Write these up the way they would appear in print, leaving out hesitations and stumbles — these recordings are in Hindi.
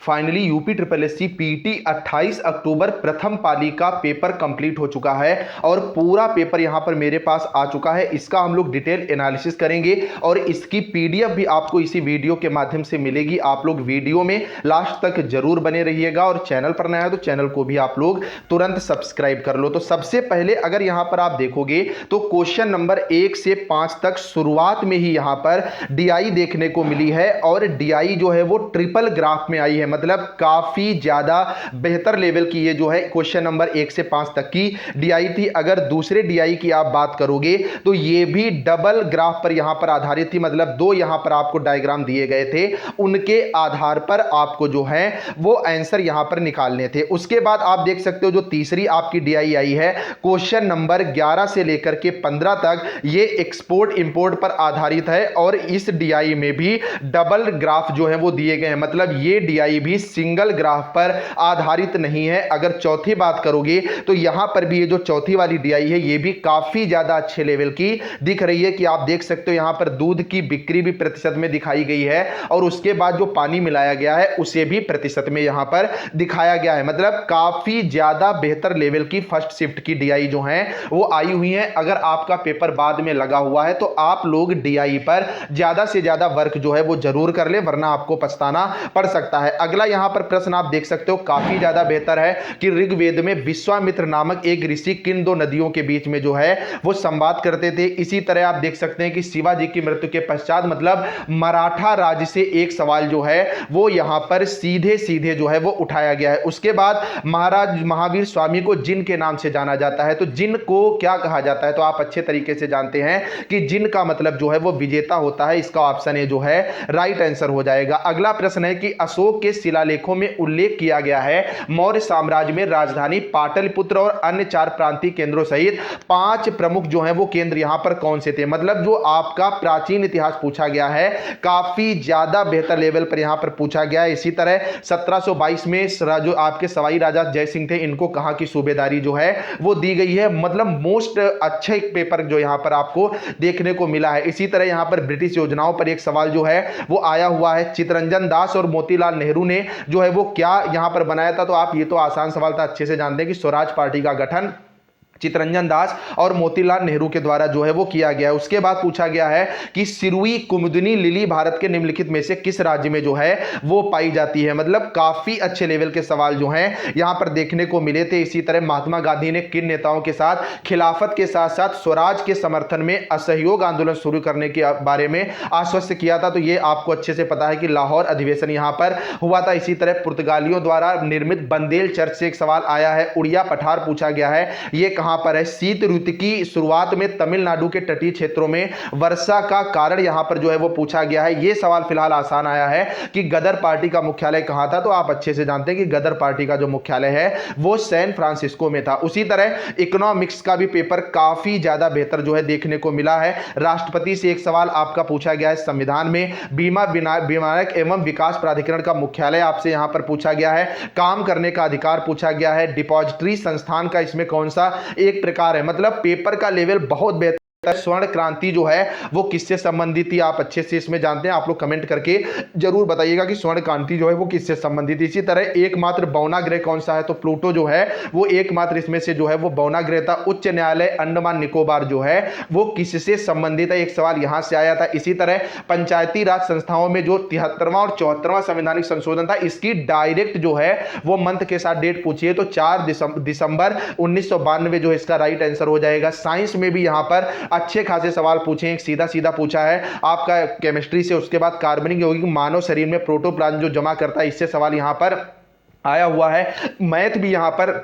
Finally UP triple SC PT 28 अक्टूबर प्रथम पाली का पेपर कंप्लीट हो चुका है और पूरा पेपर यहां पर मेरे पास आ चुका है। इसका हम लोग डिटेल एनालिसिस करेंगे और इसकी पीडीएफ भी आपको इसी वीडियो के माध्यम से मिलेगी। आप लोग वीडियो में लास्ट तक जरूर बने रहिएगा और चैनल पर नया है तो चैनल को भी आप लोग तुरंत सब्सक्राइब कर लो। तो सबसे पहले अगर यहां पर आप देखोगे तो क्वेश्चन नंबर 1 से 5 तक शुरुआत में ही यहां पर डीआई देखने को मिली है और डीआई जो है वो ट्रिपल ग्राफ में आई है, मतलब काफी ज्यादा बेहतर लेवल की ये जो है क्वेश्चन नंबर 1 से 5 तक की डीआई थी। अगर दूसरे डीआई की आप बात करोगे तो ये भी डबल ग्राफ पर यहां पर आधारित थी, मतलब दो यहां पर आपको डायग्राम दिए गए थे, उनके आधार पर आपको जो है वो आंसर यहां पर निकालने थे। उसके बाद आप देख सकते हो जो तीसरी आपकी डीआई आई है क्वेश्चन नंबर 11 से लेकर के 15 तक, ये एक्सपोर्ट इंपोर्ट पर आधारित है और इस डीआई में भी डबल ग्राफ जो है वो दिए गए हैं, मतलब ये डीआई भी सिंगल ग्राफ पर आधारित नहीं है। अगर चौथी बात करोगे तो यहां पर भी ये जो चौथी वाली डीआई है ये भी काफी ज्यादा अच्छे लेवल की दिख रही है कि आप देख सकते हो यहां पर दूध की बिक्री भी प्रतिशत में दिखाई गई है और उसके बाद जो पानी मिलाया गया है उसे भी प्रतिशत में यहां पर दिखाया गया है, मतलब काफी ज्यादा बेहतर लेवल की फर्स्ट शिफ्ट की डीआई जो है वो आई हुई है। अगर आपका पेपर बाद में लगा हुआ है तो आप लोग डीआई पर ज्यादा से ज्यादा वर्क जो है वो जरूर कर ले, वरना आपको पछताना पड़ सकता है। अगला यहां पर प्रश्न आप देख सकते हो काफी ज्यादा बेहतर है कि ऋग्वेद में विश्वामित्र नामक एक ऋषि किन दो नदियों के बीच में जो है वो संवाद करते थे। इसी तरह आप देख सकते हैं कि शिवाजी की मृत्यु के पश्चात मतलब मराठा राज्य से एक सवाल जो है वो यहां पर सीधे सीधे जो है वो उठाया गया है। उसके बाद महाराज महावीर स्वामी को जिन के नाम से जाना जाता है, तो जिन को क्या कहा जाता है, तो आप अच्छे तरीके से जानते हैं कि जिन का मतलब जो है वो विजेता होता है। इसका ऑप्शन ए जो है राइट आंसर हो जाएगा। अगला प्रश्न है कि अशोक के शिलालेखों में उल्लेख किया गया है मौर्य साम्राज्य में राजधानी पाटलिपुत्र और अन्य 4 प्रांतीय केंद्रों सहित 5 प्रमुख जो हैं वो केंद्र यहां पर कौन से थे। मतलब जो आपका प्राचीन इतिहास पूछा गया है काफी ज्यादा बेहतर लेवल पर यहां पर पूछा गया है। इसी तरह 1722 में जो आपके सवाई राजा जय सिंह थे इनको कहां की सूबेदारी जो है वो दी गई है, मतलब मोस्ट अच्छा एक पेपर जो यहां पर आपको देखने को मिला है। इसी तरह यहां पर ब्रिटिश योजनाओं पर एक सवाल जो है वो आया हुआ है, चित्तरंजन दास और मोतीलाल नेहरू ने जो है वो क्या यहां पर बनाया था, तो आप ये तो आसान सवाल था, अच्छे से जानते हैं कि स्वराज पार्टी का गठन चित्तरंजन दास और मोतीलाल नेहरू के द्वारा जो है वो किया गया है। उसके बाद पूछा गया है कि सिरुई कुमुदनी लिली भारत के निम्नलिखित में से किस राज्य में जो है वो पाई जाती है, मतलब काफी अच्छे लेवल के सवाल जो हैं यहां पर देखने को मिले थे। इसी तरह महात्मा गांधी ने किन नेताओं के साथ खिलाफत के साथ साथ स्वराज के समर्थन में असहयोग आंदोलन शुरू करने के बारे में आश्वस्त किया था, तो ये आपको अच्छे से पता है कि लाहौर अधिवेशन यहां पर हुआ था। इसी तरह पुर्तगालियों द्वारा निर्मित बंदेल चर्च से एक सवाल आया है, उड़िया पठार पूछा गया है, ये कहां पर है। शीत ऋतु की शुरुआत में तमिलनाडु के तटीय क्षेत्रों में वर्षा का कारण यहां पर जो है वो पूछा गया है। ये सवाल फिलहाल आसान आया है कि गदर पार्टी का मुख्यालय कहां था, तो आप अच्छे से जानते हैं कि गदर पार्टी का जो मुख्यालय है वो सैन फ्रांसिस्को में था। उसी तरह इकोनॉमिक्स का भी पेपर काफी ज्यादा बेहतर जो है देखने को मिला है। राष्ट्रपति से एक सवाल आपका पूछा गया है, संविधान में बीमा बीमारक एवं विकास प्राधिकरण का मुख्यालय आपसे यहां पर पूछा गया है। काम करने का अधिकार पूछा गया है। डिपॉजिटरी संस्थान का इसमें कौन सा एक प्रकार है, मतलब पेपर का लेवल बहुत बेहतर। स्वर्ण क्रांति जो है वो किससे संबंधित थी, आप अच्छे से इसमें जानते हैं, आप लोग कमेंट करके जरूर बताइएगा कि स्वर्ण क्रांति जो है वो किससे संबंधित थी। इसी तरह एकमात्र बौना ग्रह कौन सा है, तो प्लूटो जो है वो एकमात्र इसमें से जो है वो बौना ग्रह था। उच्च न्यायालय अंडमान निकोबार जो है वो किससे संबंधित है, एक सवाल यहां से आया था। इसी तरह पंचायती राज संस्थाओं में जो 73वां और 74वां संवैधानिक संशोधन था, इसकी डायरेक्ट जो है वो मंथ के साथ डेट पूछिए, तो 4 दिसंबर 1992 जो इसका राइट आंसर हो जाएगा। साइंस में भी यहां पर अच्छे खासे सवाल पूछे, एक सीधा सीधा पूछा है आपका केमिस्ट्री से। उसके बाद कार्बनिक यौगिक मानव शरीर में प्रोटोप्लाज्म जो जमा करता है, इससे सवाल यहां पर आया हुआ है। मैथ भी यहां पर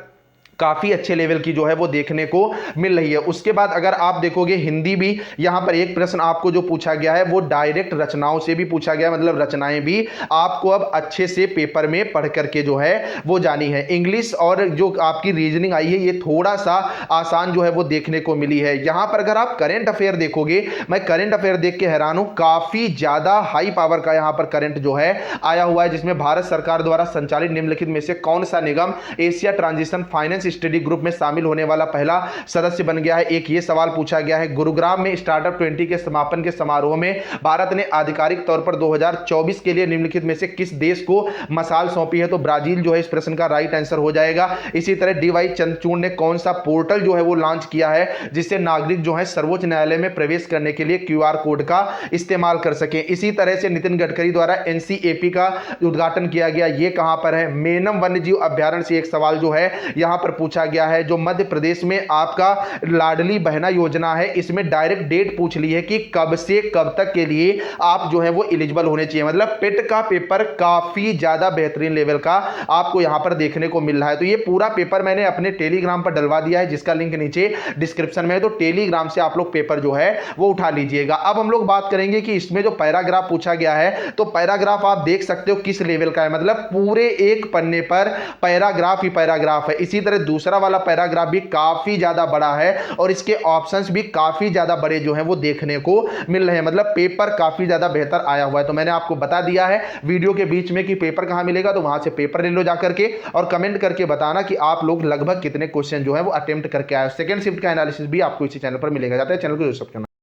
काफी अच्छे लेवल की जो है वो देखने को मिल रही है। उसके बाद अगर आप देखोगे हिंदी भी यहां पर एक प्रश्न आपको जो पूछा गया है वो डायरेक्ट रचनाओं से भी पूछा गया, मतलब रचनाएं भी आपको अब अच्छे से पेपर में पढ़ करके जो है वो जानी है। इंग्लिश और जो आपकी रीजनिंग आई है ये थोड़ा सा आसान जो है वो देखने को मिली है। यहां पर अगर आप करंट अफेयर देखोगे, मैं करंट अफेयर देख के हैरान हूं, काफी ज्यादा हाई पावर का यहां पर करंट जो है आया हुआ है, जिसमें भारत सरकार द्वारा संचालित निम्नलिखित में से कौन सा निगम Asia transition finance study group में शामिल होने वाला पहला सदस्य बन गया है। एक ये सवाल पूछा गया है, गुरुग्राम में स्टार्टअप 20 के समापन के समारोह में भारत ने आधिकारिक तौर पर 2024 के लिए निम्नलिखित में से किस देश को मसाल सौंपी है? तो ब्राजील जो है इस प्रश्न का राइट आंसर हो जाएगा। इसी तरह डीवाई चंद्रचूड़ ने कौन सा पोर्टल जो है वो लॉन्च किया है जिससे नागरिक जो है सर्वोच्च न्यायालय में प्रवेश करने के लिए क्यूआर कोड का इस्तेमाल कर सके? इसी तरह से नितिन गडकरी द्वारा एनसीएपी का उद्घाटन किया गया, ये कहां पर है? मेनम वन्यजीव अभ्यारण्य से एक सवाल जो है यहां पर पूछा गया है। जो मध्य प्रदेश में आपका लाडली बहना योजना है, इसमें डायरेक्ट डेट पूछ ली है कि कब से कब तक के लिए आप जो है वो एलिजिबल होने चाहिए। मतलब पेट का पेपर काफी ज्यादा बेहतरीन लेवल का आपको यहां पर देखने को मिल रहा है। तो ये पूरा पेपर मैंने अपने टेलीग्राम पर डलवा दिया है, जिसका लिंक नीचे डिस्क्रिप्शन में है। तो टेलीग्राम से आप लोग पेपर जो है वो उठा लीजिएगा। अब हम लोग बात करेंगे कि इसमें जो पैराग्राफ पूछा गया है, तो पैराग्राफ आप देख सकते हो किस लेवल का है। मतलब पूरे एक पन्ने पर पैराग्राफ ही पैराग्राफ है। इसी तरह दूसरा वाला पैराग्राफ भी काफी ज्यादा बड़ा है और इसके ऑप्शंस भी काफी ज्यादा बड़े जो हैं वो देखने को मिल रहे हैं। मतलब पेपर काफी ज्यादा बेहतर आया हुआ है। तो मैंने आपको बता दिया है वीडियो के बीच में कि पेपर कहां मिलेगा, तो वहां से पेपर ले लो जाकर के और कमेंट करके बताना कि आप लोग लगभग कितने क्वेश्चन जो है वो अटेम्प्ट करके आए। सेकंड शिफ्ट का एनालिसिस भी आपको इसी चैनल पर मिलेगा। जाते हैं चैनल को सब्सक्राइब करना।